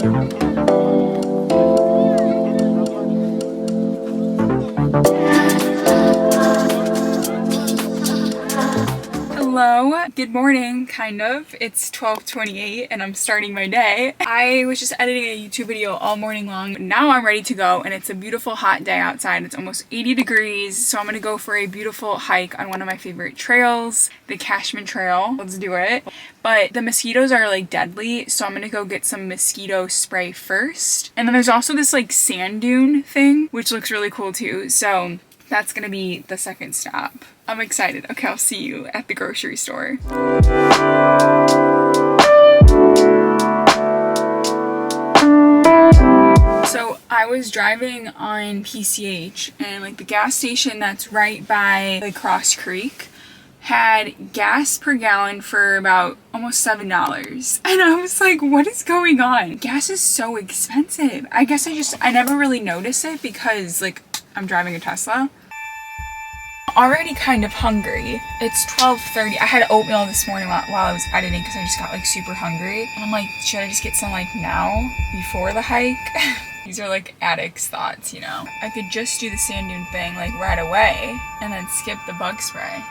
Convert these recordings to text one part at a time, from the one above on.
Hello, good morning, kind of. It's 12:28 and I'm starting my day. I was just editing a YouTube video all morning long. Now I'm ready to go and it's a beautiful hot day outside. It's almost 80 degrees, so I'm gonna go for a beautiful hike on one of my favorite trails, the Cashman Trail. Let's do it. But the mosquitoes are like deadly, so I'm gonna go get some mosquito spray first. And then there's also this like sand dune thing, which looks really cool too. So that's gonna be the second stop. I'm excited. Okay, I'll see you at the grocery store. So I was driving on PCH and like the gas station that's right by the Cross Creek had gas per gallon for about almost $7. And I was like, what is going on? Gas is so expensive. I guess I never really notice it because like I'm driving a Tesla. Already kind of hungry. It's 12:30. I had oatmeal this morning while I was editing because I just got like super hungry. And I'm like, should I just get some like now before the hike? These are like addict's thoughts, you know? I could just do the sand dune thing like right away and then skip the bug spray.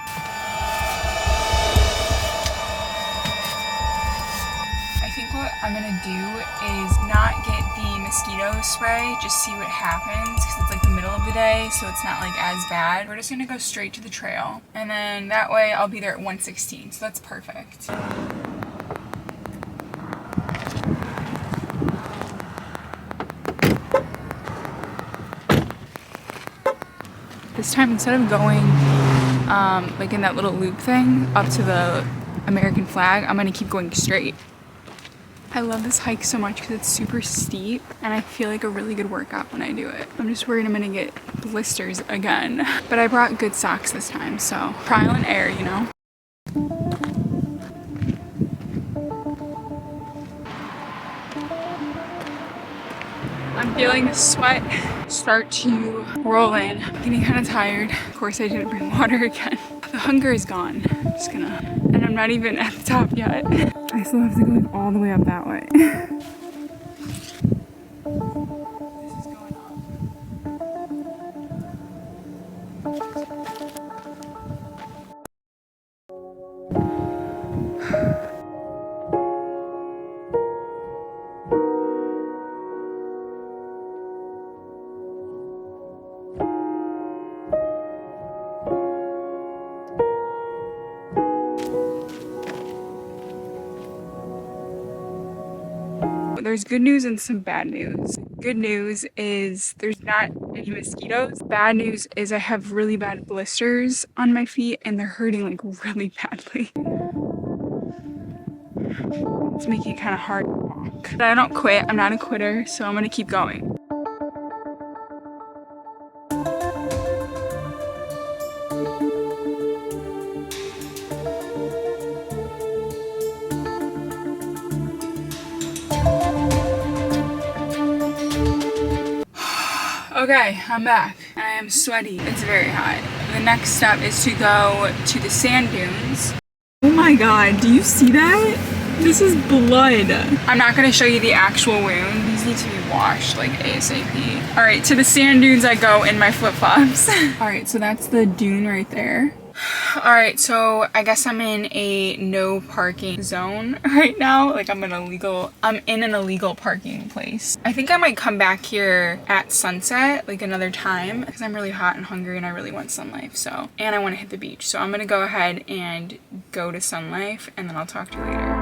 I think what I'm gonna do is not get the mosquito spray, just see what happens because it's like the middle of the day, so it's not like as bad. We're just gonna go straight to the trail and then that way I'll be there at 1:16, so that's perfect. This time, instead of going like in that little loop thing up to the American flag, I'm gonna keep going straight. I love this hike so much because it's super steep and I feel like a really good workout when I do it. I'm just worried I'm gonna get blisters again. But I brought good socks this time, so trial and error, you know? I'm feeling the sweat start to roll in. I'm getting kind of tired. Of course I didn't bring water again. The hunger is gone. I'm just gonna, and I'm not even at the top yet. I still have to go all the way up that way. This is going There's good news and some bad news. Good news is there's not any mosquitoes. Bad news is I have really bad blisters on my feet and they're hurting like really badly. It's making it kind of hard to walk. But I don't quit. I'm not a quitter, so I'm gonna keep going. Okay, I'm back. I am sweaty. It's very hot. The next step is to go to the sand dunes. Oh my god, do you see that? This is blood. I'm not gonna show you the actual wound. These need to be washed like ASAP. All right, to the sand dunes I go in my flip-flops. All right, so that's the dune right there. All right, so I guess I'm in a no parking zone right now. Like I'm in an illegal parking place. I think I might come back here at sunset like another time because I'm really hot and hungry and I really want Sun Life. So, and I want to hit the beach. So I'm gonna go ahead and go to Sun Life and then I'll talk to you later.